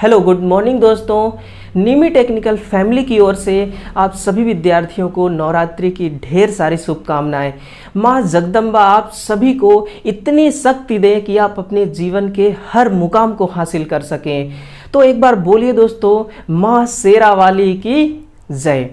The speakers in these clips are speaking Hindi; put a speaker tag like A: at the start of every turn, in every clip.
A: हेलो गुड मॉर्निंग दोस्तों। निमी टेक्निकल फैमिली की ओर से आप सभी विद्यार्थियों को नवरात्रि की ढेर सारी शुभकामनाएं। माँ जगदम्बा आप सभी को इतनी शक्ति दे कि आप अपने जीवन के हर मुकाम को हासिल कर सकें। तो एक बार बोलिए दोस्तों, माँ शेरा वाली की जय।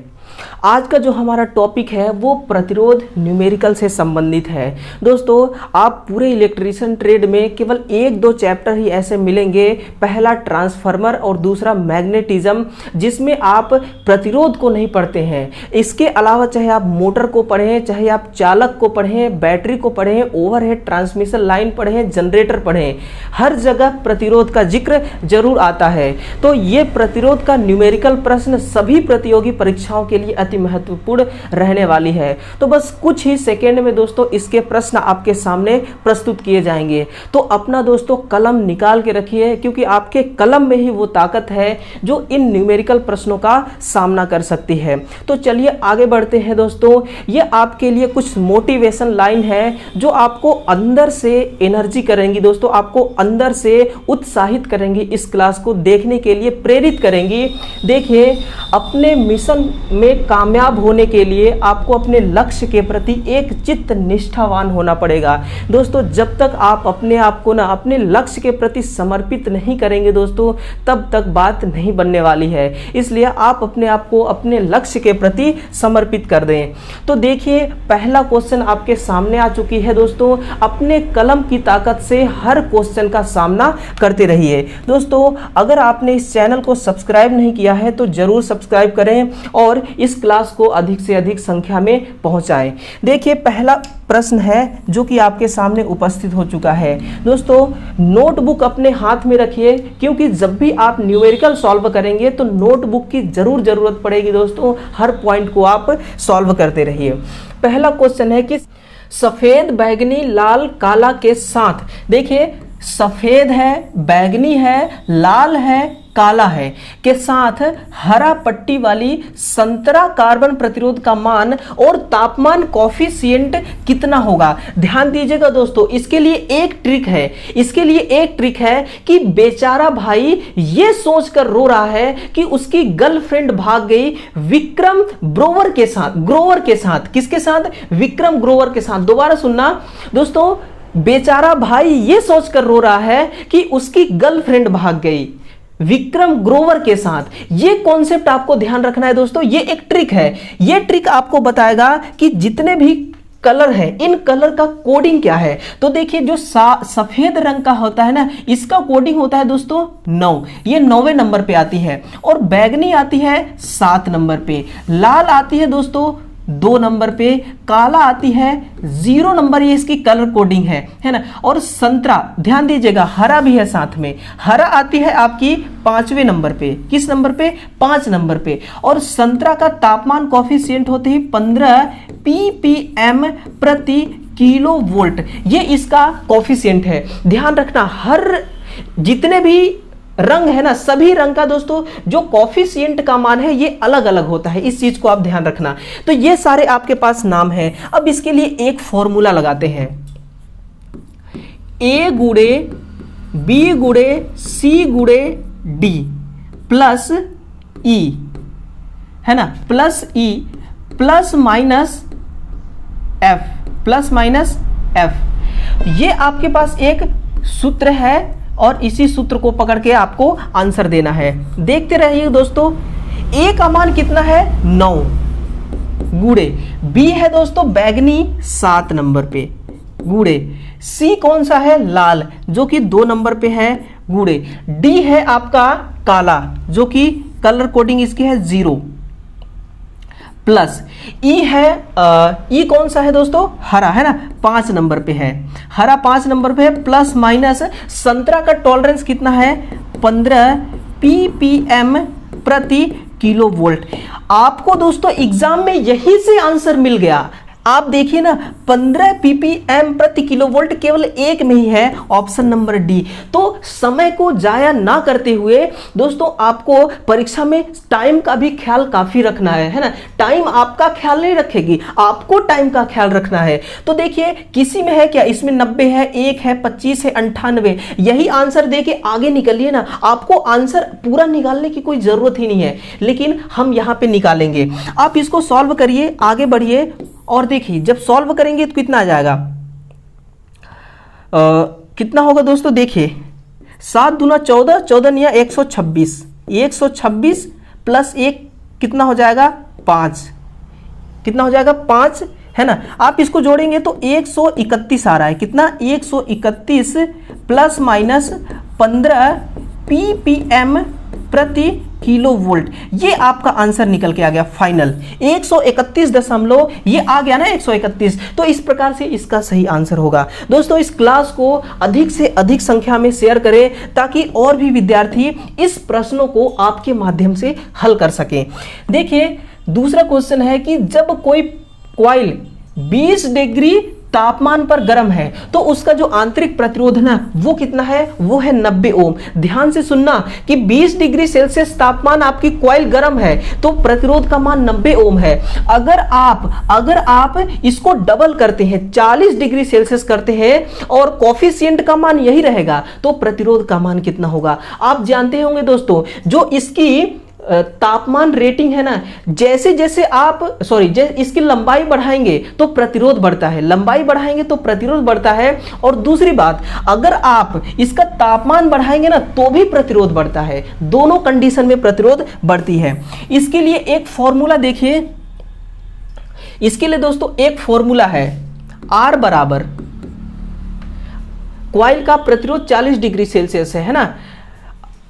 A: आज का जो हमारा टॉपिक है वो प्रतिरोध न्यूमेरिकल से संबंधित है। दोस्तों आप पूरे इलेक्ट्रीशियन ट्रेड में केवल एक दो चैप्टर ही ऐसे मिलेंगे, पहला ट्रांसफार्मर और दूसरा मैग्नेटिज्म, जिसमें आप प्रतिरोध को नहीं पढ़ते हैं। इसके अलावा चाहे आप मोटर को पढ़ें, चाहे आप चालक को पढ़ें, बैटरी को पढ़ें, ओवरहेड ट्रांसमिशन लाइन पढ़ें, जनरेटर पढ़ें, हर जगह प्रतिरोध का जिक्र जरूर आता है। तो ये प्रतिरोध का न्यूमेरिकल प्रश्न सभी प्रतियोगी परीक्षाओं के लिए अति महत्वपूर्ण रहने वाली है। तो बस कुछ ही सेकेंड में दोस्तों इसके प्रश्न आपके सामने प्रस्तुत किए जाएंगे। तो अपना दोस्तों कलम निकाल के रखिए, क्योंकि आपके कलम में ही वो ताकत है जो इन न्यूमेरिकल प्रश्नों का सामना कर सकती है। तो चलिए आगे बढ़ते हैं दोस्तों। ये आपके लिए कुछ मोटिवेशन लाइन है जो आपको अंदर से एनर्जी करेंगी दोस्तों, आपको अंदर से उत्साहित करेंगी, इस क्लास को देखने के लिए प्रेरित करेंगी। देखिए, अपने मिशन में कामयाब होने के लिए आपको अपने लक्ष्य के प्रति एक चित्त निष्ठावान होना पड़ेगा। दोस्तों जब तक आप अपने आप को अपने लक्ष्य के प्रति समर्पित नहीं करेंगे दोस्तों, तब तक बात नहीं बनने वाली है। इसलिए आप अपने आप को अपने लक्ष्य के प्रति समर्पित कर दें। तो देखिए, पहला क्वेश्चन आपके सामने आ चुकी है दोस्तों। अपने कलम की ताकत से हर क्वेश्चन का सामना करते रहिए। दोस्तों अगर आपने इस चैनल को सब्सक्राइब नहीं किया है तो जरूर सब्सक्राइब करें और इस क्लास को अधिक से अधिक संख्या में पहुंचाएं। देखिए, पहला प्रश्न है जो कि आपके सामने उपस्थित हो चुका है। दोस्तों नोटबुक अपने हाथ में रखिए, क्योंकि जब भी आप न्यूमेरिकल सॉल्व करेंगे तो नोटबुक की जरूर जरूरत पड़ेगी दोस्तों। हर पॉइंट को आप सॉल्व करते रहिए। पहला क्वेश्चन है कि सफेद, बैगनी, लाल, काला के साथ, देखिए सफेद है, बैगनी है, लाल है, काला है के साथ हरा पट्टी वाली संतरा कार्बन प्रतिरोध का मान और तापमान कॉफिशिएंट कितना होगा। ध्यान दीजिएगा दोस्तों, इसके लिए एक ट्रिक है कि बेचारा भाई ये सोचकर रो रहा है कि उसकी गर्लफ्रेंड भाग गई विक्रम ग्रोवर के साथ। किसके साथ? विक्रम ग्रोवर के साथ। दोबारा सुनना दोस्तों, बेचारा भाई ये सोचकर रो रहा है कि उसकी गर्लफ्रेंड भाग गई विक्रम ग्रोवर के साथ। ये कॉन्सेप्ट आपको ध्यान रखना है दोस्तों। ये एक ट्रिक है। ये ट्रिक आपको बताएगा कि जितने भी कलर है, इन कलर का कोडिंग क्या है। तो देखिए, जो सफेद रंग का होता है ना, इसका कोडिंग होता है दोस्तों 9, ये 9वें नंबर पे आती है। और बैगनी आती है 7 नंबर पे, लाल आती है दोस्तों 2 नंबर पे, काला आती है 0 नंबर, ये इसकी कलर कोडिंग है ना। और संतरा, ध्यान दीजिएगा, हरा भी है साथ में, हरा आती है आपकी 5वें नंबर पे। किस नंबर पे? 5 नंबर पे। और संतरा का तापमान कॉफिशिएंट होते ही 15 ppm प्रति किलो वोल्ट, ये इसका कॉफिशिएंट है। ध्यान रखना, हर जितने भी रंग है ना, सभी रंग का दोस्तों जो कॉफिशिएंट का मान है ये अलग अलग होता है। इस चीज को आप ध्यान रखना। तो ये सारे आपके पास नाम है। अब इसके लिए एक फॉर्मूला लगाते हैं, A गुणे B गुणे C गुणे D प्लस E, है ना, plus E plus minus F। ये आपके पास एक सूत्र है और इसी सूत्र को पकड़ के आपको आंसर देना है। देखते रहिए दोस्तों। A का मान कितना है? 9 गुणे B है दोस्तों बैगनी 7 नंबर पे, गुणे C कौन सा है? लाल, जो कि 2 नंबर पे है, गुणे D है आपका काला, जो कि कलर कोडिंग इसकी है 0, प्लस E है E कौन सा है दोस्तों? हरा, है ना, 5 नंबर पे है, हरा 5 नंबर पे है, प्लस माइनस संतरा का टॉलरेंस कितना है? 15 ppm प्रति किलो वोल्ट। आपको दोस्तों एग्जाम में यही से आंसर मिल गया। आप देखिए ना 15 ppm प्रति किलोवोल्ट केवल एक में ही है, ऑप्शन नंबर डी। तो समय को जाया ना करते हुए दोस्तों आपको परीक्षा में टाइम का भी ख्याल काफी रखना है ना। टाइम आपका ख्याल नहीं रखेगी, आपको टाइम का ख्याल रखना है। तो देखिए किसी में है क्या, इसमें 90 है, 1 है, 25 है, 98, यही आंसर देके आगे निकलिए ना। आपको आंसर पूरा निकालने की कोई जरूरत ही नहीं है, लेकिन हम यहां पे निकालेंगे। आप इसको सॉल्व करिए, आगे बढ़िए और देखिए जब सॉल्व करेंगे तो कितना आ जाएगा, कितना होगा दोस्तों, देखिए 7 दूना 14, 14 निया 126, 126 प्लस 1 कितना हो जाएगा 5, कितना हो जाएगा 5 है ना। आप इसको जोड़ेंगे तो 131 आ रहा है, कितना 131 प्लस माइनस 15 ppm प्रति किलो वोल्ट, ये आपका आंसर निकल के आ गया फाइनल 131 दशमलव, ये आ गया ना 131। तो इस प्रकार से इसका सही आंसर होगा। दोस्तों इस क्लास को अधिक से अधिक संख्या में शेयर करें ताकि और भी विद्यार्थी इस प्रश्नों को आपके माध्यम से हल कर सकें। देखिए दूसरा क्वेश्चन है कि जब कोई कॉइल 20 डिग्री तापमान पर गर्म है तो उसका जो आंतरिक प्रतिरोध ना वो कितना है, वो है 90 ओम। ध्यान से सुनना कि 20 डिग्री सेल्सियस तापमान आपकी कॉइल गर्म है तो प्रतिरोध का मान 90 ओम है। अगर आप इसको डबल करते हैं 40 डिग्री सेल्सियस करते हैं और कॉफिशिएंट का मान यही रहेगा तो प्रतिरोध का मान कितना होगा। आप जानते होंगे दोस्तों जो इसकी तापमान रेटिंग है ना, जैसे जैसे इसकी लंबाई बढ़ाएंगे तो प्रतिरोध बढ़ता है, लंबाई बढ़ाएंगे तो प्रतिरोध बढ़ता है। और दूसरी बात, अगर आप इसका तापमान बढ़ाएंगे ना तो भी प्रतिरोध बढ़ता है, दोनों कंडीशन में प्रतिरोध बढ़ती है। इसके लिए एक फॉर्मूला देखिए, इसके लिए दोस्तों एक फॉर्मूला है, R बराबर कॉइल का प्रतिरोध 40 डिग्री सेल्सियस है ना,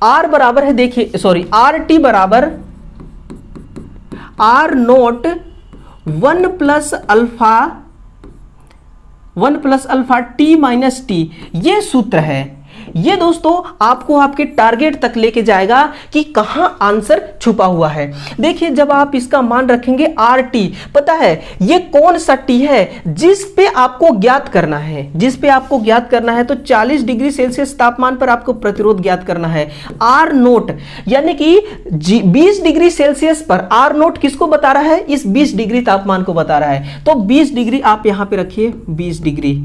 A: R बराबर है, देखिए RT बराबर R note 1 plus alpha T minus T, ये सूत्र है। ये दोस्तों आपको आपके टारगेट तक लेके जाएगा कि कहां आंसर छुपा हुआ है। देखिए जब आप इसका मान रखेंगे RT, पता है ये कौन सा T है जिस पे आपको ज्ञात करना है, जिस पे आपको ज्ञात करना है। तो 40 डिग्री सेल्सियस तापमान पर आपको प्रतिरोध ज्ञात करना है। R नोट यानी कि 20 डिग्री सेल्सियस पर R नोट किसको बता रहा है, इस 20 डिग्री तापमान को बता रहा है। तो 20 डिग्री आप यहां पे रखिए, 20 डिग्री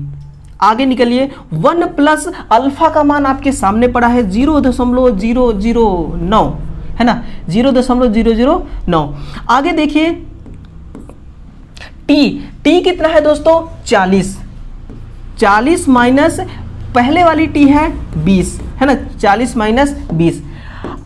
A: आगे निकलिए। 1 प्लस अल्फा का मान आपके सामने पड़ा है 0.009 है ना, 0.009। आगे देखिए टी कितना है दोस्तों 40 माइनस पहले वाली टी है 20 है ना, 40 माइनस 20।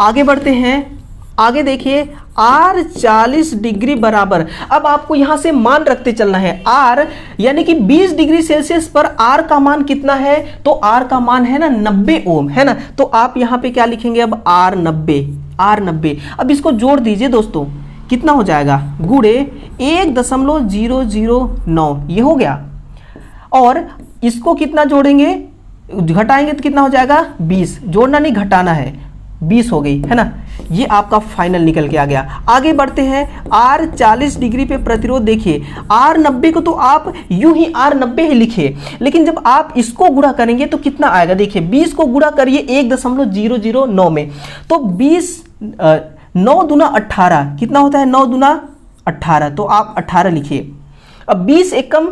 A: आगे बढ़ते हैं, आगे देखिए R 40 डिग्री बराबर, अब आपको यहां से मान रखते चलना है। R यानी कि 20 डिग्री सेल्सियस पर R का मान कितना है, तो R का मान है ना 90 ओम है ना। तो आप यहां पे क्या लिखेंगे अब R 90। अब इसको जोड़ दीजिए दोस्तों, कितना हो जाएगा, गुणे 1.009 ये हो गया। और इसको कितना जोड़ेंगे, घटाएंगे तो कितना हो जाएगा 20, जोड़ना नहीं घटाना है, 20 हो गई है ना। ये आपका फाइनल निकल के आ गया। आगे बढ़ते हैं, R 40 डिग्री पे प्रतिरोध देखिए, R 90 को तो आप यूं ही R 90 ही लिखिए, लेकिन जब आप इसको गुणा करेंगे तो कितना आएगा, देखिए 20 को गुणा करिए 1.009 में, तो 20 9 दूना 18 कितना होता है, 9 दूना 18, तो आप 18 लिखिए। अब 20 एकम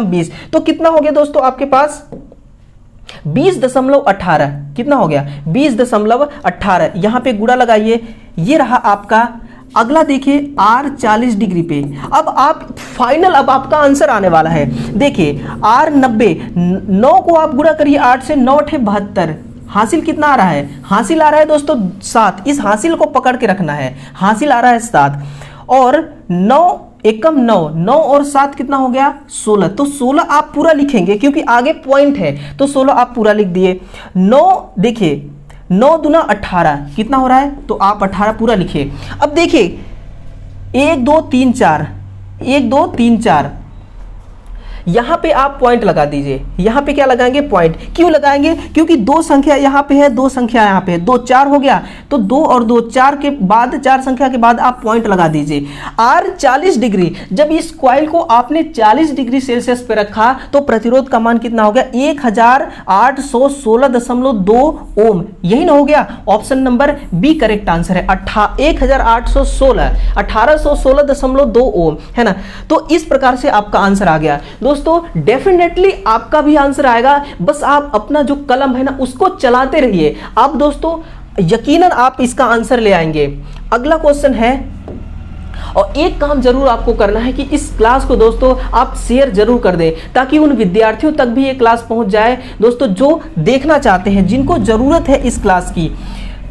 A: 20 तो कितना हो गया दोस्तों आपके पास 20.18, कितना हो गया 20.18। यहां पे गुणा लगाइए, ये रहा आपका। अगला देखिए R 40 डिग्री पे, अब आप फाइनल, अब आपका आंसर आने वाला है। देखिए R 90, 9 को आप गुणा करिए 8 से, 9 8 72, हासिल कितना आ रहा है, हासिल आ रहा है दोस्तों 7। इस हासिल को पकड़ के रखना है, हासिल आ रहा है 7। और 9 एकम 9 और 7 कितना हो गया 16, तो 16 आप पूरा लिखेंगे क्योंकि आगे पॉइंट है, तो 16 आप पूरा लिख दिए। 9 देखिए 9 दूना 18 कितना हो रहा है, तो आप 18 पूरा लिखिए। अब देखिए 1 2 3 4, यहाँ पे आप पॉइंट लगा दीजिए। यहाँ पे क्या लगाएंगे? पॉइंट। क्यों लगाएंगे? क्योंकि दो संख्या यहाँ पे है, दो संख्या यहाँ पे है, 2 4 हो गया, तो 2 और 2 4 के बाद, 4 संख्या के बाद आप पॉइंट लगा दीजिए। आर 40 डिग्री, जब इस कॉइल को आपने 40 डिग्री सेल्सियस पे रखा तो प्रतिरोध का मान कितना हो गया? 1816.2 ओम। यही ना हो गया? Option number B correct answer है। 1816.2 ओम, है ना। तो इस प्रकार से आपका आंसर आ गया। दोस्तों डेफिनेटली आपका भी आंसर आएगा, बस आप अपना जो कलम है ना उसको चलाते रहिए। आप दोस्तों यकीनन आप इसका आंसर ले आएंगे। अगला क्वेश्चन है, और एक काम जरूर आपको करना है कि इस क्लास को दोस्तों आप शेयर जरूर कर दें, ताकि उन विद्यार्थियों तक भी ये क्लास पहुंच जाए दोस्तों जो देखना चाहते हैं, जिनको जरूरत है इस क्लास की।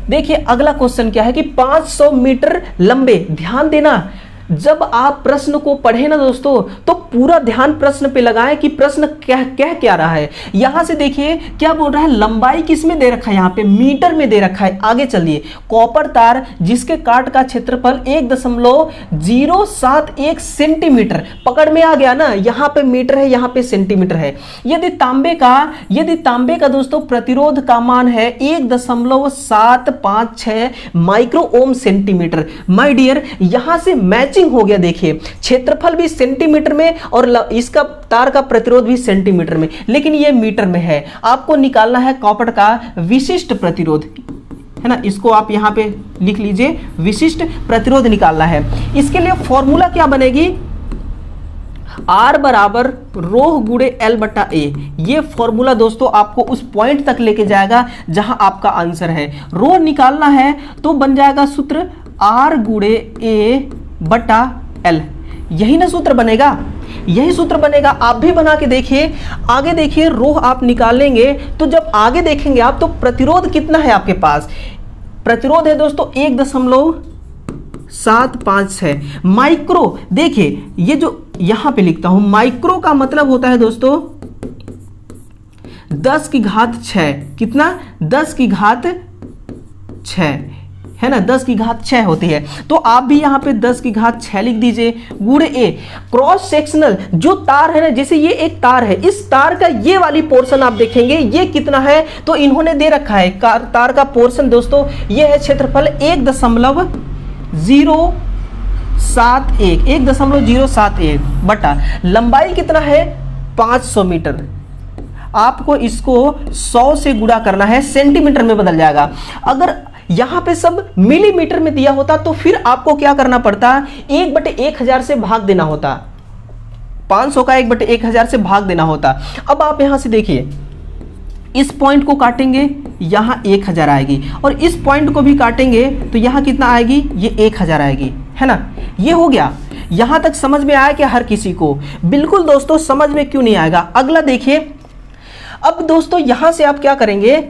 A: देखिए अगला क्वेश्चन क्या है कि 500 मीटर लंबे, ध्यान देना, जब आप प्रश्न को पढ़े ना दोस्तों तो पूरा ध्यान प्रश्न पे लगाएं कि प्रश्न कह क्या रहा है। यहां से देखिए क्या बोल रहा है, लंबाई किसमें दे रखा है? यहाँ पे मीटर में दे रखा है। आगे चलिए, कॉपर तार जिसके काट का क्षेत्रफल 1.071 सेंटीमीटर, पकड़ में आ गया ना, यहाँ पे मीटर है, यहाँ पे सेंटीमीटर है। यदि तांबे का दोस्तों प्रतिरोध का मान है 1.756 micro ohm centimetre. My dear, यहां से मैच हो गया। देखिए क्षेत्रफल भी सेंटीमीटर में और इसका तार का प्रतिरोध भी सेंटीमीटर में, लेकिन ये मीटर में है। आपको निकालना है कॉपर का विशिष्ट प्रतिरोध, है ना। इसको आप यहां पे लिख लीजिए, विशिष्ट प्रतिरोध निकालना है। इसके लिए फॉर्मूला क्या बनेगी? R बराबर रो गुणे L बटा A। ये फॉर्मूला दोस्तों आपको उस पॉइंट तक लेके जाएगा जहां आपका आंसर है। रो निकालना है तो बन जाएगा सूत्र R गुणे A बटा L। यही ना सूत्र बनेगा? यही सूत्र बनेगा। आप भी बना के देखिए। आगे देखिए, रो आप निकालेंगे तो जब आगे देखेंगे आप तो प्रतिरोध कितना है आपके पास? प्रतिरोध है दोस्तों 1.756 माइक्रो। देखिए ये जो यहां पे लिखता हूं, माइक्रो का मतलब होता है दोस्तों 10 की घात 6। कितना? 10 की घात 6, है ना। 10 की घात 6 होती है, तो आप भी यहां पे 10 की घात 6 लिख दीजिए गुणे ए। क्रॉस सेक्शनल जो तार है ना, जैसे ये एक तार है, इस तार का ये वाली पोर्शन आप देखेंगे ये कितना है, तो इन्होंने दे रखा है तार का पोर्शन दोस्तों, ये है क्षेत्रफल 1.071 बटा लंबाई कितना है? 500 मीटर। आपको इसको 100 से गुणा करना है, सेंटीमीटर में बदल जाएगा। अगर यहां पे सब मिलीमीटर में दिया होता तो फिर आपको क्या करना पड़ता? 1/1000 से भाग देना होता। 500 का 1/1000 से भाग देना होता। अब आप यहां से देखिए, इस पॉइंट को काटेंगे, यहां 1000 आएगी, और इस पॉइंट को भी काटेंगे तो यहां कितना आएगी? ये 1000 आएगी, है ना। ये हो गया। यहां तक समझ में आया क्या हर किसी को? बिल्कुल दोस्तों, समझ में क्यों नहीं आएगा? अगला देखिए। अब दोस्तों यहां से आप क्या करेंगे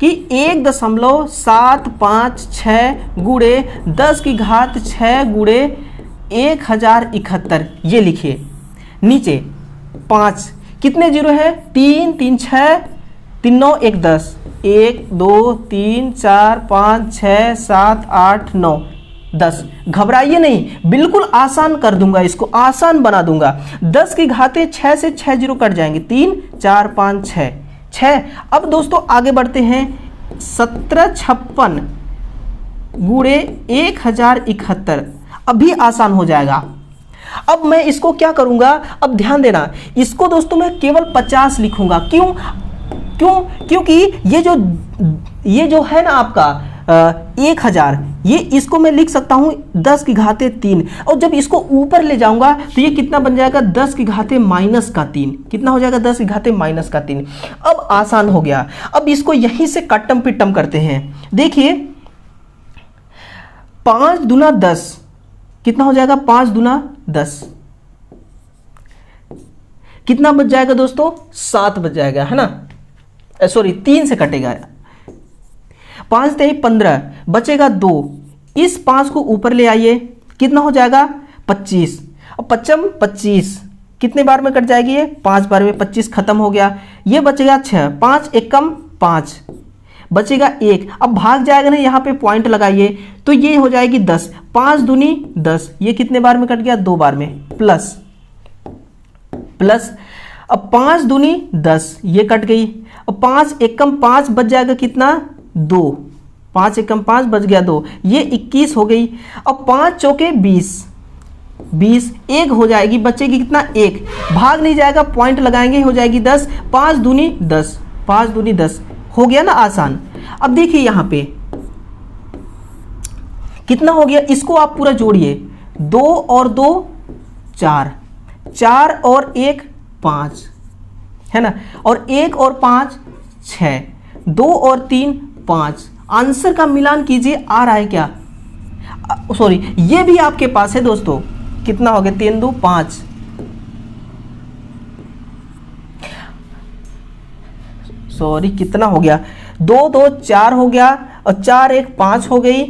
A: कि 1.756 गुणे 10 की घात 6 गुणे 1071, ये लिखिए। नीचे 5 कितने जीरो है? 3 3 6 3 9 1 10, 1 2 3 4 5 6 7 8 9 10। घबराइए नहीं, बिल्कुल आसान कर दूंगा, इसको आसान बना दूंगा। 10 की घातें 6 से 6 जीरो कट जाएंगे, 3 4 5 6 6। अब दोस्तों आगे बढ़ते हैं। 1756 गुणे 1071, अभी आसान हो जाएगा। अब मैं इसको क्या करूंगा? अब ध्यान देना, इसको दोस्तों मैं केवल 50 लिखूंगा। क्यों? क्योंकि ये जो है ना आपका 1000, ये इसको मैं लिख सकता हूं 10 की घाते 3, और जब इसको ऊपर ले जाऊंगा तो ये कितना बन जाएगा? 10 की घाते माइनस का 3। कितना हो जाएगा? 10 की घाते माइनस का 3। अब आसान हो गया। अब इसको यहीं से कट्टम पिट्टम करते हैं। देखिए 5 दूना 10, कितना हो जाएगा? 5 दूना 10, कितना बच जाएगा दोस्तों? 7 बच जाएगा, है ना। सॉरी 3 से कटेगा। 5 3 15, बचेगा 2। इस 5 को ऊपर ले आइए, कितना हो जाएगा? 25। और 55 25, कितने बार में कट जाएगी ये? 5 बार में। 25 खत्म हो गया। ये बचेगा 6, 5 एकम 5, बचेगा 1। अब भाग जाएगा ना, यहाँ पे पॉइंट लगाइए तो ये हो जाएगी 10। 5 दूनी 10, ये कितने बार में कट गया? 2 बार में। प्लस अब 5 दूनी 10, ये कट गई। अब 5 एकम 5 बच जाएगा कितना, 2, 5 एकम 5 बच गया 2, ये 21 हो गई। अब 5 चौके 20, 20 एक हो जाएगी, बचेगी कितना, 1, भाग नहीं जाएगा, पॉइंट लगाएंगे, हो जाएगी 10, 5 दूनी 10, 5 दूनी 10, हो गया ना आसान। अब देखिए यहाँ पे कितना हो गया, इसको आप पूरा जोड़िए, 2 और 2 4, 4 और 1 5, है ना, और 1 और 5 6, 2 और 3 5। आंसर का मिलान कीजिए, आ रहा है क्या, सॉरी ये भी आपके पास है दोस्तों, कितना हो गया, 3 2 5, सॉरी कितना हो गया, 2 2 4 हो गया, और 4 1 5 हो गई,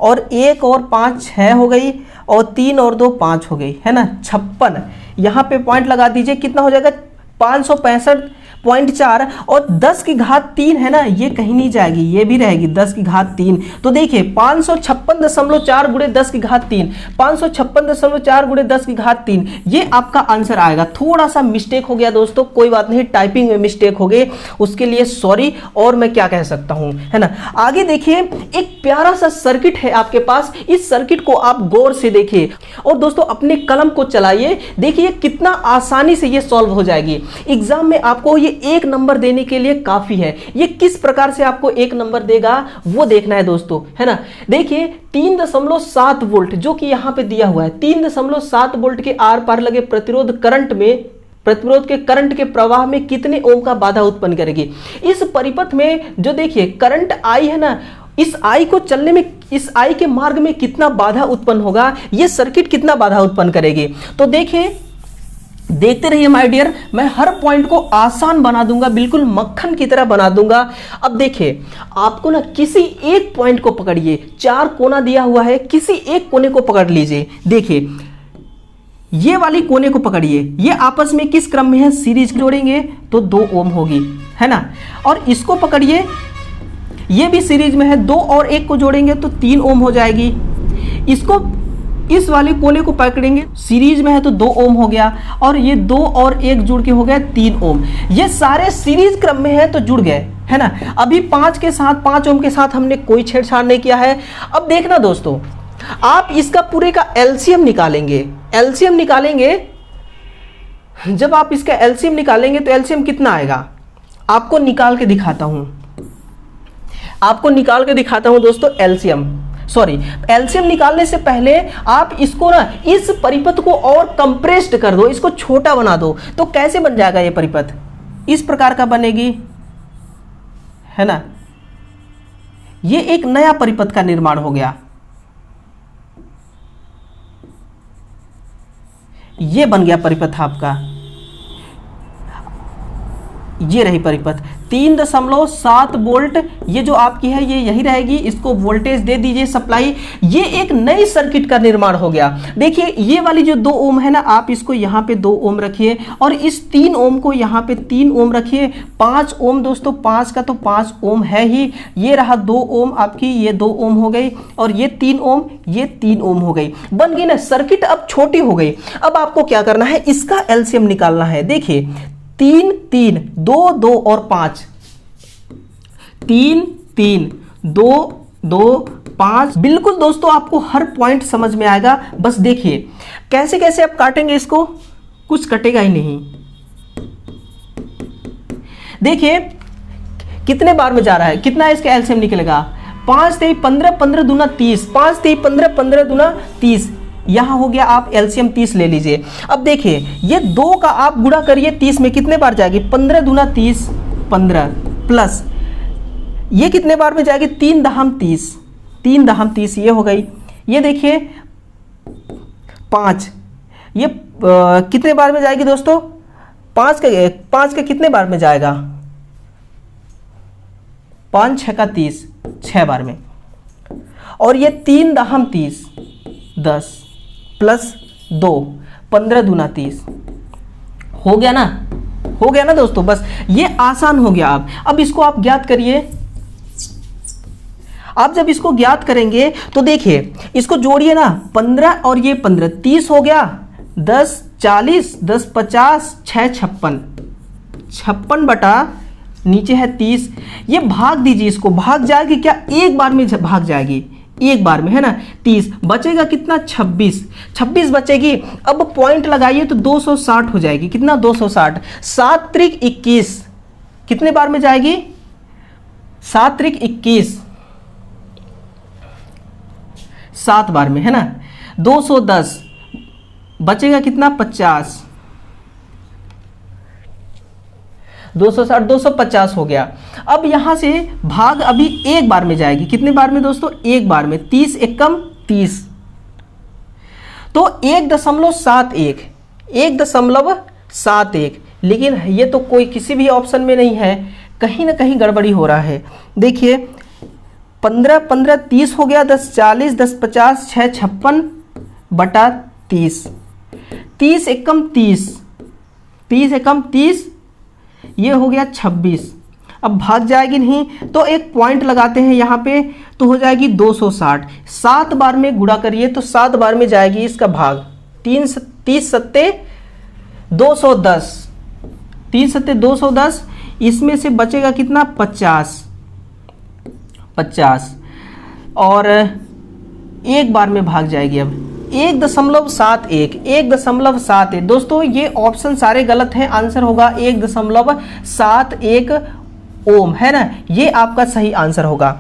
A: और 1 और 5 6 हो गई, और 3 और 2 5 हो गई, है ना, 56। यहाँ पे पॉइंट लगा दीजिए, कितना हो जाएगा, 565.4, और 10 की घात 3 है ना, ये कहीं नहीं जाएगी, ये भी रहेगी 10 की घात 3। तो देखिए 556.4 गुणे 10 की घात 3, 556.4 गुणे 10 की घात 3, ये आपका आंसर आएगा। थोड़ा सा मिस्टेक हो गया दोस्तों, कोई बात नहीं, टाइपिंग में मिस्टेक हो गई, उसके लिए सॉरी, और मैं क्या कह सकता हूं, है ना। आगे देखिए, एक प्यारा सा सर्किट है आपके पास, इस सर्किट को आप गौर से देखिए, और दोस्तों अपने कलम को चलाइए, देखिए कितना आसानी से ये सॉल्व हो जाएगी। एग्जाम में आपको ये 1 नंबर देने के लिए काफी है। ये किस प्रकार से आपको 1 नंबर देगा वो देखना है दोस्तों, है ना। देखिए 3.7 वोल्ट जो कि यहां पे दिया हुआ है, 3.7 वोल्ट के आर पार लगे प्रतिरोध के करंट के प्रवाह में कितने ओम का बाधा उत्पन्न करेगी। इस परिपथ में जो देखिए करंट आई है ना, इस आई को चलने में, इस आई के मार्ग में कितना बाधा उत्पन्न होगा, ये सर्किट कितना बाधा उत्पन्न करेगी। तो देखिए, देखते रहिए माय डियर, मैं हर पॉइंट को आसान बना दूंगा, बिल्कुल मक्खन की तरह बना दूंगा। अब देखिए, आपको ना किसी एक पॉइंट को पकड़िए, 4 कोना दिया हुआ है, किसी एक कोने को पकड़ लीजिए। देखिए ये वाली कोने को पकड़िए, ये आपस में किस क्रम में है, सीरीज जोड़ेंगे तो 2 ओम होगी, है ना। और इसको पकड़िए, ये भी सीरीज में है, 2 और 1 को जोड़ेंगे तो 3 ओम हो जाएगी। इसको, इस वाले कोने को पकड़ेंगे, सीरीज में है तो 2 ओम हो गया, और ये 2 और 1 जुड़ के हो गया 3 ओम। ये सारे सीरीज क्रम में है तो जुड़ गए, है ना। अभी 5 के साथ, 5 ओम के साथ हमने कोई छेड़छाड़ नहीं किया है। अब देखना दोस्तों, आप इसका पूरे का एलसीएम निकालेंगे, एलसीएम निकालेंगे, जब आप इसका एलसीएम निकालेंगे तो एलसीएम कितना आएगा, आपको निकाल के दिखाता हूं, आपको निकाल के दिखाता हूं दोस्तों। एलसीएम निकालने से पहले आप इसको ना, इस परिपथ को और कंप्रेस्ड कर दो, इसको छोटा बना दो, तो कैसे बन जाएगा ये परिपथ, इस प्रकार का बनेगी, है ना। ये एक नया परिपथ का निर्माण हो गया, ये बन गया परिपथ आपका, ये रही परिपथ। 3.7 वोल्ट ये जो आपकी है ये यही रहेगी, इसको वोल्टेज दे दीजिए सप्लाई। ये एक नई सर्किट का निर्माण हो गया। देखिए ये वाली जो 2 ओम है ना, आप इसको यहाँ पे 2 ओम रखिए, और इस 3 ओम को यहाँ पे 3 ओम रखिए। 5 ओम दोस्तों, 5 का तो 5 ओम है ही, ये रहा 2 ओम आपकी, ये 2 ओम हो गई, और ये 3 ओम, ये 3 ओम हो गई, बन गई ना सर्किट। अब छोटी हो गई, अब आपको क्या करना है, इसका एलसीएम निकालना है। देखिए 3 3 2 2 और 5, 3 3 2 2 5। बिल्कुल दोस्तों आपको हर पॉइंट समझ में आएगा। बस देखिए कैसे कैसे आप काटेंगे इसको, कुछ कटेगा ही नहीं। देखिए कितने बार में जा रहा है, कितना इसका एलसीएम निकलेगा, 5 3 15 15 दूना 30, 5 3 15 15 दूना 30, यहां हो गया। आप एलसीएम 30 ले लीजिए। अब देखिए ये 2 का आप गुणा करिए 30 में, कितने बार जाएगी, 15 दूना 30, 15 प्लस ये कितने बार में जाएगी, 3 दहम 30, 3 दहम 30, ये हो गई। ये देखिए 5, ये कितने बार में जाएगी दोस्तों, 5 के कितने बार में जाएगा, 5 6 का 30, 6 बार में। और ये 3 दहम 30, 10 प्लस 2, 15 दूना 30, हो गया ना, हो गया ना दोस्तों। बस ये आसान हो गया। अब इसको आप ज्ञात करिए। आप जब इसको ज्ञात करेंगे तो देखिए इसको जोड़िए ना, 15 और ये 15, 30 हो गया, 10 40, 10 50, 6 56, 56 बटा नीचे है 30, ये भाग दीजिए, इसको भाग जाएगी क्या, एक बार में भाग जाएगी, एक बार में, है ना। 30 बचेगा कितना, 26 बचेगी। अब पॉइंट लगाइए तो 260 हो जाएगी, कितना 260। 7 त्रिक 21 कितने बार में जाएगी, 7 त्रिक 21 7 बार में, है ना। 210 बचेगा कितना, 50, 260 250 हो गया। अब यहां से भाग अभी एक बार में जाएगी, कितने बार में दोस्तों, एक बार में। 30 एकम 30, तो 1.71 1.71, लेकिन ये तो कोई किसी भी ऑप्शन में नहीं है, कहीं ना कहीं गड़बड़ी हो रहा है। देखिए 15 15 30 हो गया, 10 40 10 50 6 56 बटा 30, 30 एकम 30, 30 एकम 30, ये हो गया 26। अब भाग जाएगी नहीं तो एक पॉइंट लगाते हैं यहाँ पे, तो हो जाएगी 260। 7 बार में गुणा करिए तो 7 बार में जाएगी इसका भाग। 30 सत्ते 210, 30 सत्ते 210, इसमें से बचेगा कितना, 50, और एक बार में भाग जाएगी। अब 1.71 दोस्तों, ये ऑप्शन सारे गलत हैं, आंसर होगा 1.71 ओम, है ना, ये आपका सही आंसर होगा।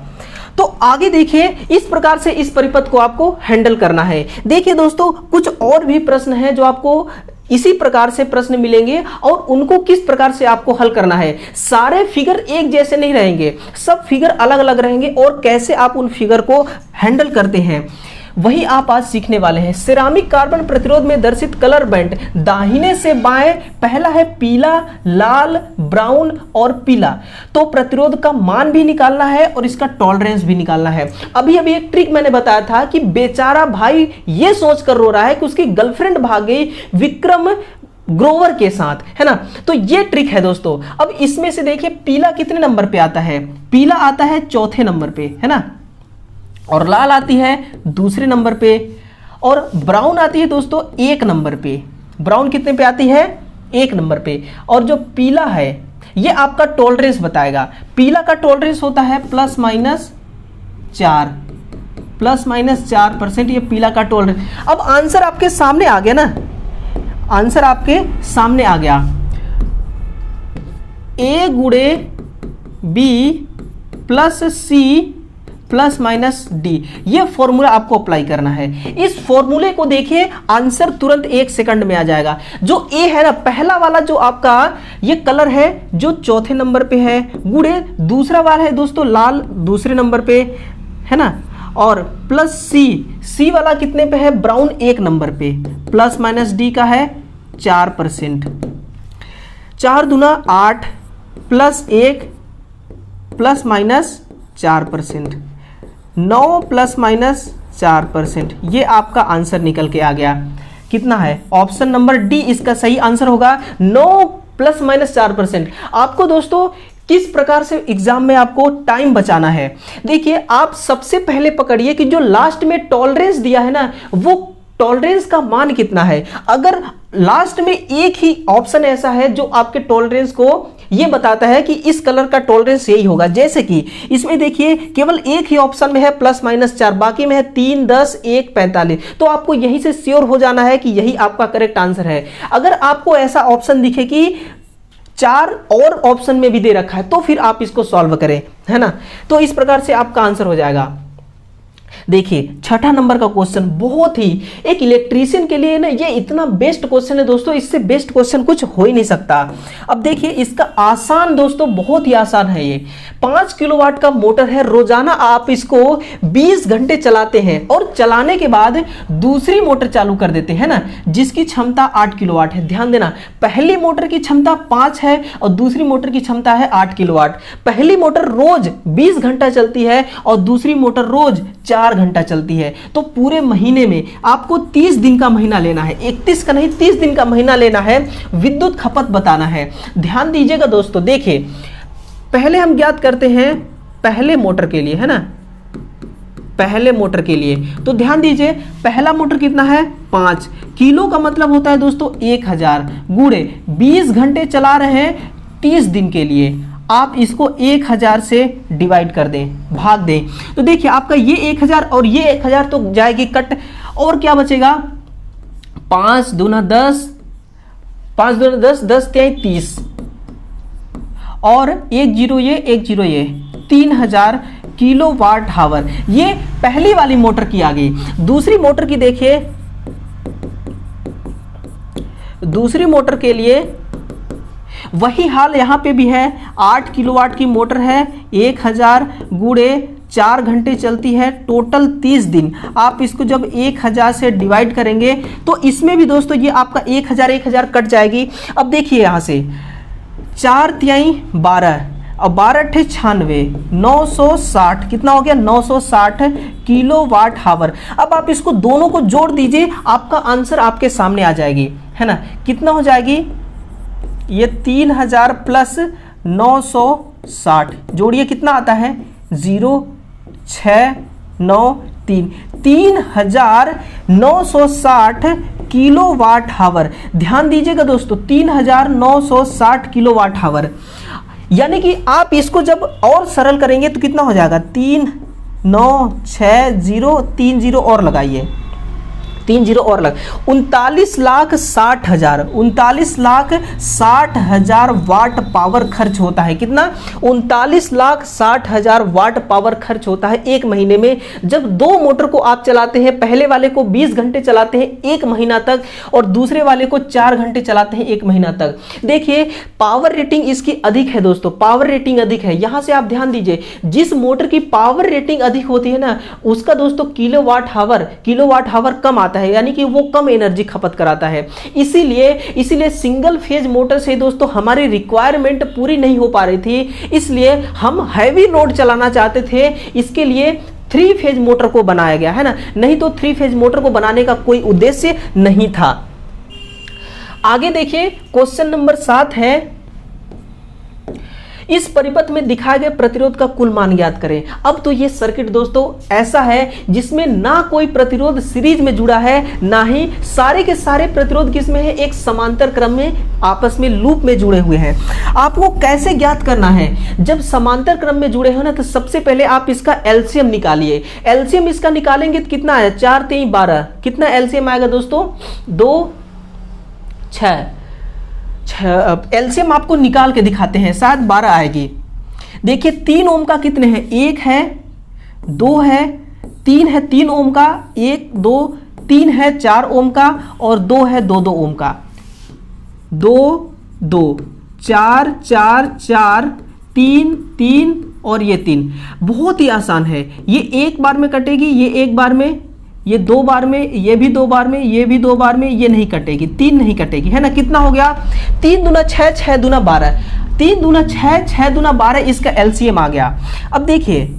A: तो आगे देखिए, इस प्रकार से इस परिपथ को आपको हैंडल करना है। देखिए दोस्तों, कुछ और भी प्रश्न हैं जो आपको इसी प्रकार से प्रश्न मिलेंगे, और उनको किस प्रकार से आपको हल करना है। सारे फिगर एक जैसे नहीं रहेंगे, सब फिगर अलग अलग रहेंगे, और कैसे आप उन फिगर को हैंडल करते हैं वही आप आज सीखने वाले हैं। सिरामिक कार्बन प्रतिरोध में दर्शित कलर बैंड दाहिने से बाएं, पहला है पीला, लाल, ब्राउन और पीला। तो प्रतिरोध का मान भी निकालना है और इसका टॉलरेंस भी निकालना है। अभी एक ट्रिक मैंने बताया था कि बेचारा भाई ये सोच कर रो रहा है कि उसकी गर्लफ्रेंड भाग गई विक्रम ग्रोवर के साथ, है ना। तो ये ट्रिक है दोस्तों। अब इसमें से देखिए पीला कितने नंबर पे आता है, पीला आता है चौथे नंबर पे, है ना, और लाल आती है दूसरे नंबर पे, और ब्राउन आती है दोस्तों 1 नंबर पे। ब्राउन कितने पे आती है, 1 नंबर पे। और जो पीला है ये आपका टॉलरेंस बताएगा। पीला का टॉलरेंस होता है +/-4%, ये पीला का टॉलरेंस। अब आंसर आपके सामने आ गया ना, आंसर आपके सामने आ गया। A × B + C +- D, ये फॉर्मूला आपको अप्लाई करना है। इस फॉर्मूले को देखिए, आंसर तुरंत 1 सेकंड में आ जाएगा। जो A है ना, पहला वाला जो आपका ये कलर है जो चौथे नंबर पे है, गुणे दूसरा वाला है दोस्तों लाल दूसरे नंबर पे, है ना, और +C वाला कितने पे है, ब्राउन 1 नंबर पे, +- D का है 4%। 4 दूना 8 +1 +-4%, 9 +-4%, ये आपका आंसर निकल के आ गया। कितना है, ऑप्शन नंबर डी इसका सही आंसर होगा, 9 +-4%। आपको दोस्तों किस प्रकार से एग्जाम में आपको टाइम बचाना है, देखिए आप सबसे पहले पकड़िए कि जो लास्ट में टॉलरेंस दिया है ना, वो टॉलरेंस का मान कितना है। अगर लास्ट में एक ही ऑप्शन ऐसा है जो आपके टॉलरेंस को ये बताता है कि इस कलर का टॉलरेंस यही होगा, जैसे कि इसमें देखिए केवल एक ही ऑप्शन में है +-4, बाकी में है 3 10 1 45, तो आपको यहीं से श्योर हो जाना है कि यही आपका करेक्ट आंसर है। अगर आपको ऐसा ऑप्शन दिखे कि 4 और ऑप्शन में भी दे रखा है, तो फिर आप इसको सॉल्व करें, है ना। तो इस प्रकार से आपका आंसर हो जाएगा। देखिए 6ठा नंबर का क्वेश्चन बहुत ही एक इलेक्ट्रीशियन के लिए ना ये इतना बेस्ट क्वेश्चन है दोस्तों, इससे बेस्ट क्वेश्चन कुछ हो ही नहीं सकता। अब देखिए इसका आसान दोस्तों, बहुत ही आसान है। ये 5 किलोवाट का मोटर है, रोजाना आप इसको 20 घंटे चलाते हैं और चलाने के बाद दूसरी मोटर चालू कर देते हैं ना, जिसकी क्षमता 8 किलोवाट है। ध्यान देना, पहली मोटर की क्षमता 5 है और दूसरी मोटर की क्षमता है 8 किलोवाट। पहली मोटर रोज 20 घंटा चलती है और दूसरी मोटर रोज 4 घंटा चलती है। तो पूरे महीने में आपको 30 दिन का महीना लेना है, 31 का नहीं 30 दिन का महीना लेना है, विद्युत खपत बताना है। ध्यान दीजिएगा दोस्तों, देखिए पहले हम ज्ञात करते हैं पहले मोटर के लिए, है ना, पहले मोटर के लिए। तो ध्यान दीजिए पहला मोटर कितना है 5 किलो का मतलब होता है दोस्तों 1000 गुणे 20 घंटे चला रहे हैं 30 दिन के लिए आप इसको 1000 से डिवाइड कर दें, भाग दें, तो देखिए आपका ये 1000 और ये 1000 तो जाएगी कट, और क्या बचेगा 5 दूना 10, 5 दूना 10, 10 तिहाई 30, और 1 0 ये 3000 किलोवाट हावर। ये पहली वाली मोटर की आ गई। दूसरी मोटर की देखिए, दूसरी मोटर के लिए वही हाल यहां पे भी है। 8 किलोवाट की मोटर है, 1000 गुणे 4 घंटे चलती है, टोटल 30 दिन। आप इसको जब 1000 से डिवाइड करेंगे तो इसमें भी दोस्तों ये आपका 1000 कट जाएगी। अब देखिए यहां से 4 तिहाई 12 और 12 अट्ठे 96, 960, कितना हो गया 960 किलोवाट हावर। अब आप इसको दोनों को जोड़ दीजिए, आपका आंसर आपके सामने आ जाएगी, है ना। कितना हो जाएगी ये 3000 प्लस 960, जोड़िए कितना आता है 0693, 3960 किलोवाट हावर। ध्यान दीजिएगा दोस्तों, 3960 किलोवाट हावर। यानी कि आप इसको जब और सरल करेंगे तो कितना हो जाएगा 396030 और लगाइए, 30 और लग 39,60,000 39,60,000 वाट पावर खर्च होता है। कितना 39,60,000 वाट पावर खर्च होता है एक महीने में। जब दो मोटर को आप चलाते हैं, पहले वाले को 20 घंटे चलाते हैं 1 महीना तक, और दूसरे वाले को 4 घंटे चलाते हैं 1 महीना तक। देखिए पावर रेटिंग इसकी अधिक है दोस्तों, पावर रेटिंग अधिक है। यहां से आप ध्यान दीजिए, जिस मोटर की पावर रेटिंग अधिक होती है ना, उसका दोस्तों किलोवाट हावर कम आता है, यानी कि वो कम एनर्जी खपत कराता है। इसीलिए सिंगल फेज मोटर से दोस्तों हमारी रिक्वायरमेंट पूरी नहीं हो पा रही थी, इसलिए हम हैवी लोड चलाना चाहते थे। इसके लिए 3 फेज मोटर को बनाया गया है ना, नहीं तो 3 फेज मोटर को बनाने का कोई उद्देश्य नहीं था। आगे देखिए क्वेश्चन नंबर 7 है, इस परिपथ में दिखाए गए प्रतिरोध का कुल मान ज्ञात करें। अब तो ये सर्किट दोस्तों ऐसा है जिसमें ना कोई प्रतिरोध सीरीज में जुड़ा है, ना ही सारे के सारे प्रतिरोध किसमें है, एक समांतर क्रम में आपस में लूप में जुड़े हुए हैं। आपको कैसे ज्ञात करना है, जब समांतर क्रम में जुड़े हो ना, तो सबसे पहले आप इसका एलसीएम निकालिए। एलसीएम इसका निकालेंगे तो कितना है 4 3 12, कितना एलसीएम आएगा दोस्तों 2 6। एलसीएम आपको निकाल के दिखाते हैं, शायद 12 आएगी। देखिए 3 ओम का कितने हैं, 1 है 2 है 3 है, 3 ओम का 1 2 3 है 4 ओम का, और 2 है 2 2 ओम का, 2 2 4 4 4 3 3 और ये 3। बहुत ही आसान है, ये एक बार में कटेगी, ये एक बार में, ये 2 बार में, ये भी 2 बार में, ये भी 2 बार में, ये नहीं कटेगी, 3 नहीं कटेगी, है ना। कितना हो गया 3 दूना 6 6 दूना 12, 3 दूना 6 6 दूना 12 इसका एलसीएम आ गया। अब देखिए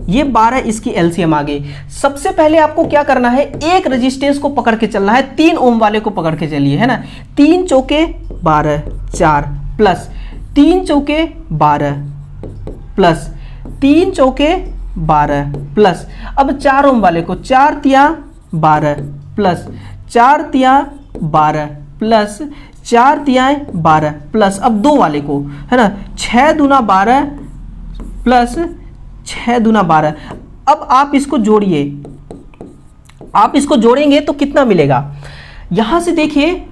A: ये 12 इसकी एलसीएम आ गई। सबसे पहले आपको क्या करना है, एक रेजिस्टेंस को पकड़ के चलना है, 3 ओम वाले को पकड़ के चलिए, है ना। 3 चौके 12 4 प्लस 3 चौके 12 प्लस 3 चौके 12 प्लस, अब 4 ओम वाले को 4 तिया 12 प्लस 4 तिया 12 प्लस 4 तिया 12 प्लस, अब 2 वाले को, है ना, 6 दूना 12 प्लस 6 दूना 12। अब आप इसको जोड़िए, आप इसको जोड़ेंगे तो कितना मिलेगा, यहां से देखिए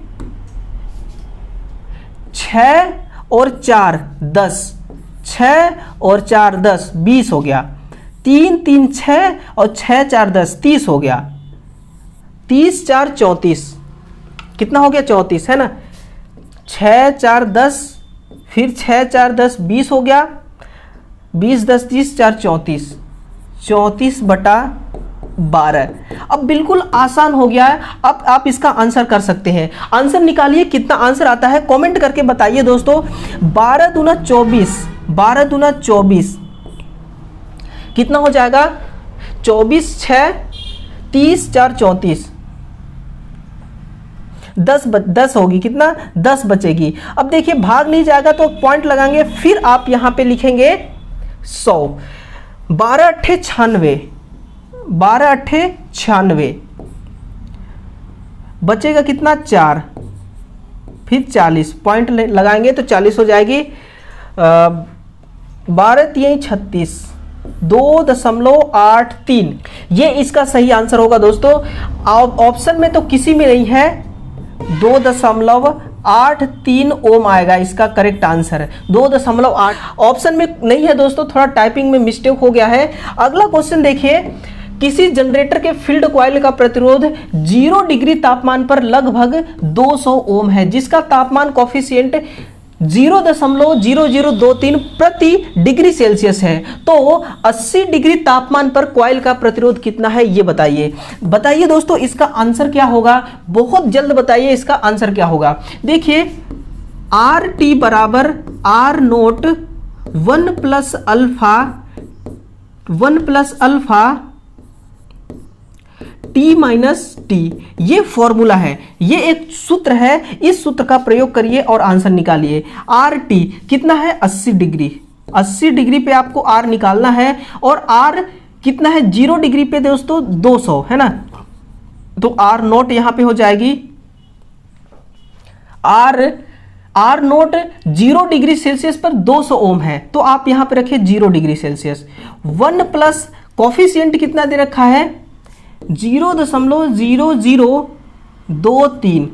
A: 6 और 4 10, 6 और 4 10 20 हो गया, 3 3 6 और 6 4 10 30 हो गया, 30 4 34, कितना हो गया 34, है ना। 6 4 10 फिर 6 4 10 20 हो गया, 20 10 30 4 34, 34/12। अब बिल्कुल आसान हो गया है, अब आप इसका आंसर कर सकते हैं। आंसर निकालिए, कितना आंसर आता है कमेंट करके बताइए दोस्तों। 12 दूना 24, 12 दूना 24 कितना हो जाएगा 24 6 30 4 34, 10 होगी, कितना 10 बचेगी। अब देखिए भाग नहीं जाएगा तो पॉइंट लगाएंगे, फिर आप यहां पे लिखेंगे 100। 12 अट्ठे 96, 12 अट्ठे 96 बचेगा कितना 4, फिर 40 पॉइंट लगाएंगे तो 40 हो जाएगी। 12 3 36 2.83 ये इसका सही आंसर होगा दोस्तों। ऑप्शन में तो किसी में नहीं है, 2.83 ओम आएगा इसका करेक्ट आंसर है। 2.8 ऑप्शन में नहीं है दोस्तों, थोड़ा टाइपिंग में मिस्टेक हो गया है। अगला क्वेश्चन देखिए, किसी जनरेटर के फील्ड कॉइल का प्रतिरोध 0 डिग्री तापमान पर लगभग 200 ओम है, जिसका तापमान कॉफिशिएंट 0.0023 प्रति डिग्री सेल्सियस है। तो 80 डिग्री तापमान पर कॉइल का प्रतिरोध कितना है ये बताइए दोस्तों, इसका आंसर क्या होगा? बहुत जल्द बताइए इसका आंसर क्या होगा। देखिए आर टी बराबर R naught 1 plus alpha T minus T, ये फॉर्मूला है, ये एक सूत्र है। इस सूत्र का प्रयोग करिए और आंसर निकालिए। आर टी कितना है? 80 डिग्री। 80 डिग्री पे आपको आर निकालना है और आर कितना है? 0 डिग्री पे दोस्तों 200 है ना, तो आर नोट यहां पे हो जाएगी आर नोट 0 डिग्री सेल्सियस पर 200 ओम है, तो आप यहां पे रखिए 0 डिग्री सेल्सियस। 1 प्लस कॉफिशिएंट कितना दे रखा है? 0.0023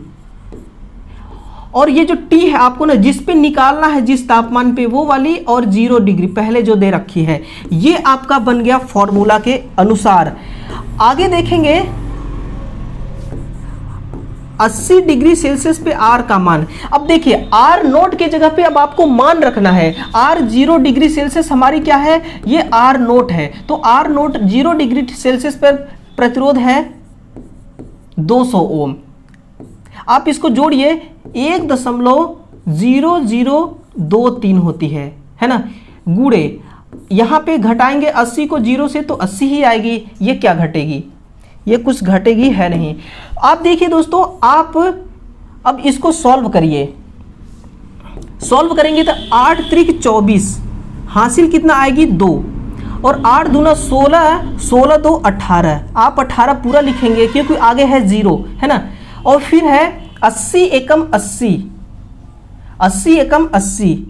A: और ये जो टी है आपको ना जिस पे निकालना है, जिस तापमान पे, वो वाली, और 0 डिग्री पहले जो दे रखी है, ये आपका बन गया फॉर्मूला के अनुसार। आगे देखेंगे 80 डिग्री सेल्सियस पे आर का मान। अब देखिए आर नोट के जगह पे अब आपको मान रखना है। आर 0 डिग्री सेल्सियस हमारी क्या है? ये आर नोट है, तो आर नोट 0 डिग्री सेल्सियस पर प्रतिरोध है 200 ओम। आप इसको जोड़िए 1.0023 होती है ना, गुड़े यहां पे घटाएंगे 80 को 0 से तो 80 ही आएगी। ये क्या घटेगी? ये कुछ घटेगी है नहीं। आप देखिए दोस्तों, आप अब इसको सॉल्व करिए। सॉल्व करेंगे तो 8 त्रिक 24 हासिल कितना आएगी? 2 और 8 दूना 16, 16 2 18। आप 18 पूरा लिखेंगे क्योंकि आगे है 0 है ना, और फिर है 80 एकम 80, 80 एकम 80,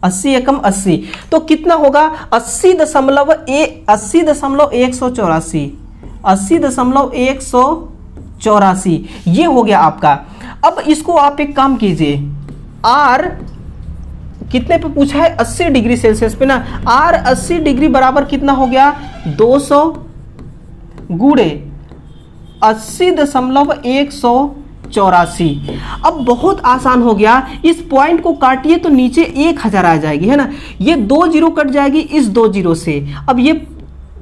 A: 80 एकम 80, तो कितना होगा? 80.184, ये हो गया आपका। अब इसको आप एक काम कीजिए, आर कितने पे पूछा है? 80 डिग्री सेल्सियस पे ना। आर 80 डिग्री बराबर कितना हो गया? 200 गुणे 80.184। अब बहुत आसान हो गया, इस पॉइंट को काटिए तो नीचे 1000 आ जाएगी है ना। ये 2 जीरो कट जाएगी इस 2 जीरो से। अब ये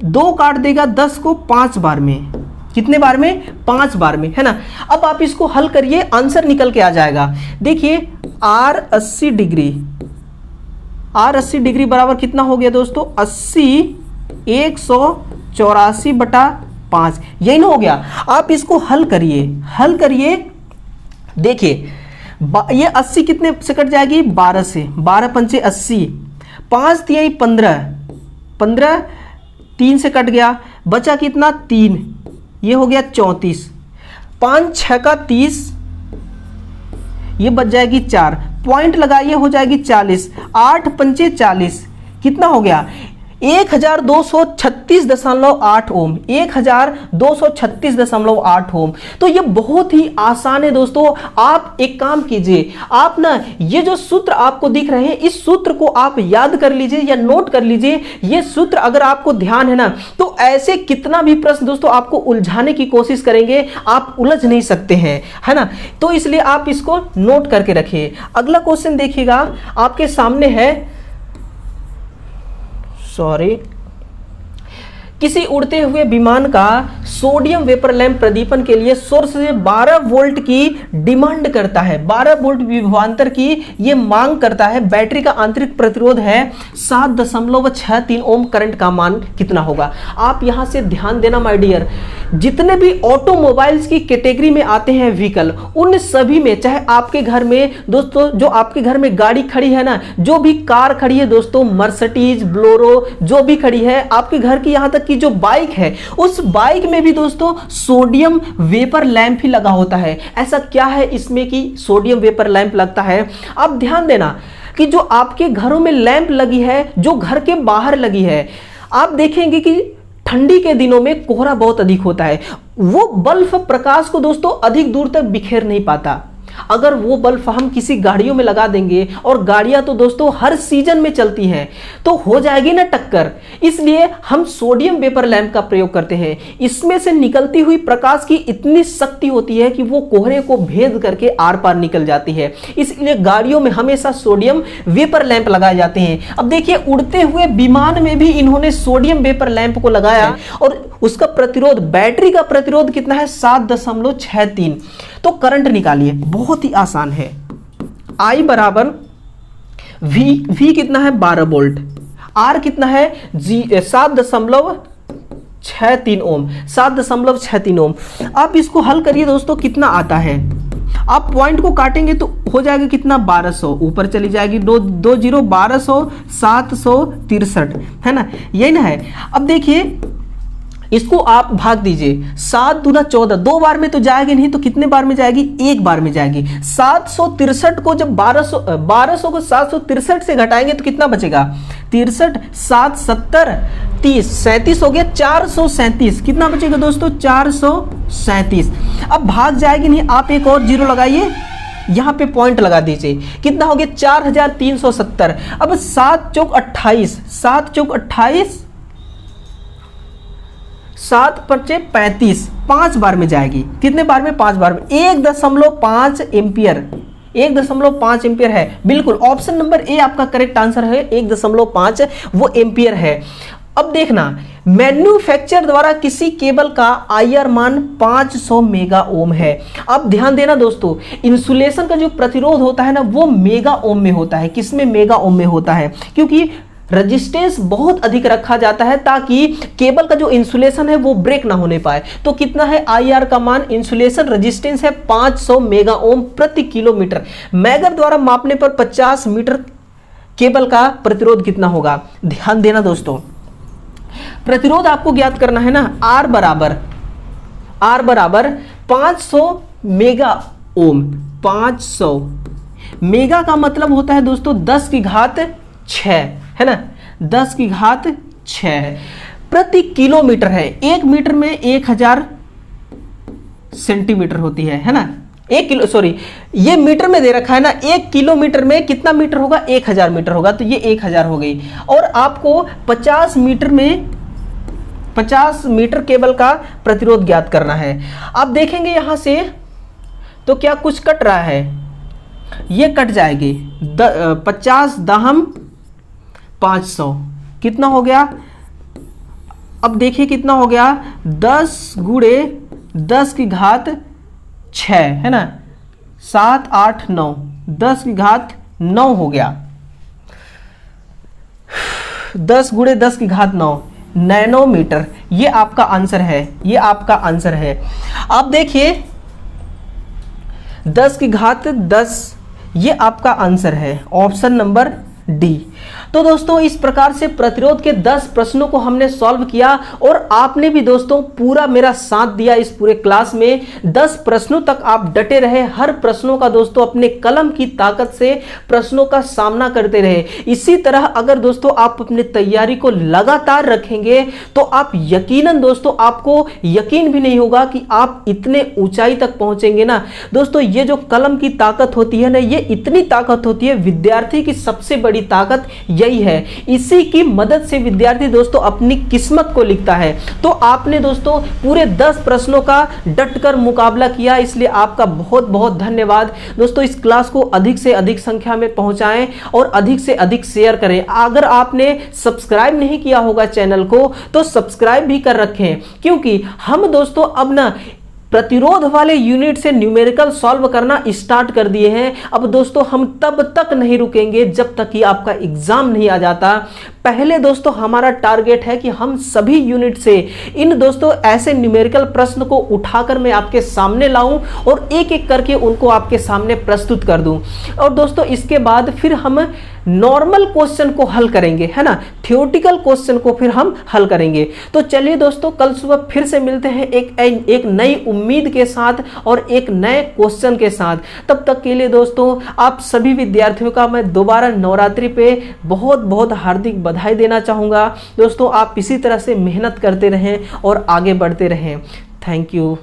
A: 2 काट देगा 10 को 5 बार में। कितने बार में? 5 बार में है ना। अब आप इसको हल करिए, आंसर निकल के आ जाएगा। देखिए आर 80 डिग्री बराबर कितना हो गया दोस्तों? 80 184/5, यही ना हो गया। आप इसको हल करिए। देखिए ये 80 कितने से कट जाएगी? 12 से। 12 पंचे 80, 5 तिहाई 15, 3 से कट गया, बचा कितना? 3, ये हो गया 34, 5 6 का 30, ये बच जाएगी 4, पॉइंट लगाइए हो जाएगी 40, 8 पंचे 40, कितना हो गया? 1236.8 ओम, 1236.8 ओम। तो ये बहुत ही आसान है दोस्तों। आप एक काम कीजिए, आप ना ये जो सूत्र आपको दिख रहे हैं, इस सूत्र को आप याद कर लीजिए या नोट कर लीजिए। ये सूत्र अगर आपको ध्यान है ना, तो ऐसे कितना भी प्रश्न दोस्तों आपको उलझाने की कोशिश करेंगे, आप उलझ नहीं सकते हैं, है ना। तो इसलिए आप इसको नोट करके रखिए। अगला क्वेश्चन देखिएगा, आपके सामने है, किसी उड़ते हुए विमान का सोडियम वेपर लैंप प्रदीपन के लिए सोर्स से 12 वोल्ट की डिमांड करता है, 12 वोल्ट विभवांतर की ये मांग करता है। बैटरी का आंतरिक प्रतिरोध है 7.63 ओम। करंट का मान कितना होगा? आप यहां से ध्यान देना माय डियर, जितने भी ऑटोमोबाइल्स की कैटेगरी में आते हैं व्हीकल, उन सभी में, चाहे आपके घर में दोस्तों, जो आपके घर में गाड़ी खड़ी है ना, जो भी कार खड़ी है दोस्तों, मर्सिडीज, बोलेरो जो भी खड़ी है, आपके घर की यहां तक की जो बाइक है उस बाइक में भी दोस्तों सोडियम वेपर लैंप ही लगा होता है। ऐसा क्या है इसमें कि सोडियम वेपर लैंप लगता है? आप ध्यान देना कि जो आपके घरों में लैंप लगी है, जो घर के बाहर लगी है, आप देखेंगे कि ठंडी के दिनों में कोहरा बहुत अधिक होता है। वो बल्ब प्रकाश को दोस्तों अधिक दूर तक बिखेर नहीं पाता। अगर वो बल्ब हम किसी गाड़ियों में लगा देंगे, और गाड़ियां तो दोस्तों हर सीजन में चलती हैं, तो हो जाएगी ना टक्कर। इसलिए हम सोडियम वेपर लैंप का प्रयोग करते हैं। इसमें से निकलती हुई प्रकाश की इतनी शक्ति होती है कि वो कोहरे को भेद करके आर पार निकल जाती है। इसलिए गाड़ियों में हमेशा सोडियम वेपर लैंप लगाए जाते हैं। अब देखिए, उड़ते हुए विमान में भी इन्होंने सोडियम वेपर लैंप को लगाया, और उसका प्रतिरोध, बैटरी का प्रतिरोध कितना है? 7.63। तो करंट निकालिए, बहुत ही आसान है। I बराबर V कितना है? 12 वोल्ट। R कितना है? 7.63 ओम, 7.63 ओम। आप इसको हल करिए दोस्तों, कितना आता है? आप पॉइंट को काटेंगे तो हो जाएगा कितना? 1200, ऊपर चली जाएगी 2 0, 1200, 763, है ना? यही ना है। अब देखिए, इसको आप भाग दीजिए, 7 दूना 14, 2 बार में तो जाएगी नहीं, तो कितने बार में जाएगी? 1 बार में जाएगी। 763 को जब 1200 को 763 से घटाएंगे तो कितना बचेगा? 63, 7 70, 30, 37 हो गया, 437। कितना बचेगा दोस्तों? 437। अब भाग जाएगी नहीं, आप एक और जीरो लगाइए, यहां पे पॉइंट लगा दीजिए, कितना हो गया? 4370। अब 7 चौक 28, 7 चौक 28, 7 पंचे 35, 5 बार में जाएगी। कितने बार में? 5 बार में। 1.5 एम्पियर, 1.5 एम्पियर है। बिल्कुल, ऑप्शन नंबर ए आपका करेक्ट आंसर है, 1.5 वो एम्पियर है। अब देखना, मैन्युफैक्चर द्वारा किसी केबल का IR मान 500 मेगा ओम है। अब ध्यान देना दोस्तों, इंसुलेशन का जो प्रतिरोध होता है ना, वो मेगा ओम में होता है। किसमें? मेगा ओम में होता है, क्योंकि रेजिस्टेंस बहुत अधिक रखा जाता है ताकि केबल का जो इंसुलेशन है वो ब्रेक ना होने पाए। तो कितना है IR का मान? इंसुलेशन रेजिस्टेंस है 500 मेगा ओम प्रति किलोमीटर। मैगर द्वारा मापने पर 50 मीटर केबल का प्रतिरोध कितना होगा? ध्यान देना दोस्तों, प्रतिरोध आपको ज्ञात करना है ना। R बराबर 500 मेगा ओम। 500 मेगा का मतलब होता है दोस्तों 10 की घात 6, है ना? 10 की घात 6 प्रति किलोमीटर है। 1 मीटर में 1000 सेंटीमीटर होती है ना? 1 किलो, सॉरी, ये मीटर में दे रखा है ना। 1 किलोमीटर में कितना मीटर होगा? 1000 मीटर होगा, तो ये 1000 हो गई। और आपको 50 मीटर केबल का प्रतिरोध ज्ञात करना है। आप देखेंगे यहां से तो क्या कुछ कट रहा है? ये कट जाएगी। 50 दहम 500 कितना हो गया? अब देखिए कितना हो गया? 10 गुणे 10 की घात 6, है ना? 7 8 9, 10 की घात 9 हो गया। 10 गुणे 10 की घात 9 नैनोमीटर। ये आपका आंसर है, ये आपका आंसर है। आप देखिए 10 की घात 10, ये आपका आंसर है, ऑप्शन नंबर डी। तो दोस्तों इस प्रकार से प्रतिरोध के 10 प्रश्नों को हमने सॉल्व किया, और आपने भी दोस्तों पूरा मेरा साथ दिया इस पूरे क्लास में। 10 प्रश्नों तक आप डटे रहे, हर प्रश्नों का दोस्तों अपने कलम की ताकत से प्रश्नों का सामना करते रहे। इसी तरह अगर दोस्तों आप अपनी तैयारी को लगातार रखेंगे तो आप यकीनन दोस्तों, आपको यकीन भी नहीं होगा कि आप इतने ऊंचाई तक पहुंचेंगे ना। दोस्तों ये जो कलम की ताकत होती है ना, ये इतनी ताकत होती है, विद्यार्थी की सबसे बड़ी ताकत यही है। इसी की मदद से विद्यार्थी दोस्तों अपनी किस्मत को लिखता है। तो आपने दोस्तों पूरे 10 प्रश्नों का डटकर मुकाबला किया, इसलिए आपका बहुत बहुत धन्यवाद। दोस्तों इस क्लास को अधिक से अधिक संख्या में पहुंचाएं और अधिक से अधिक शेयर करें। अगर आपने सब्सक्राइब नहीं किया होगा चैनल को तो सब्सक्राइब भी कर रखें, क्योंकि हम दोस्तों अब ना प्रतिरोध वाले यूनिट से न्यूमेरिकल सॉल्व करना स्टार्ट कर दिए हैं। अब दोस्तों हम तब तक नहीं रुकेंगे जब तक कि आपका एग्जाम नहीं आ जाता। पहले दोस्तों हमारा टारगेट है कि हम सभी यूनिट से इन दोस्तों ऐसे न्यूमेरिकल प्रश्न को उठाकर मैं आपके सामने लाऊं और एक एक करके उनको आपके सामने प्रस्तुत कर दूं। और दोस्तों इसके बाद फिर हम नॉर्मल क्वेश्चन को हल करेंगे, है ना, थ्योरेटिकल क्वेश्चन को फिर हम हल करेंगे। तो चलिए दोस्तों, कल सुबह फिर से मिलते हैं एक नई उम्मीद के साथ और एक नए क्वेश्चन के साथ। तब तक के लिए दोस्तों, आप सभी विद्यार्थियों का मैं दोबारा नवरात्रि पे बहुत बहुत हार्दिक बधाई देना चाहूँगा। दोस्तों, आप इसी तरह से मेहनत करते रहें और आगे बढ़ते रहें। Thank you.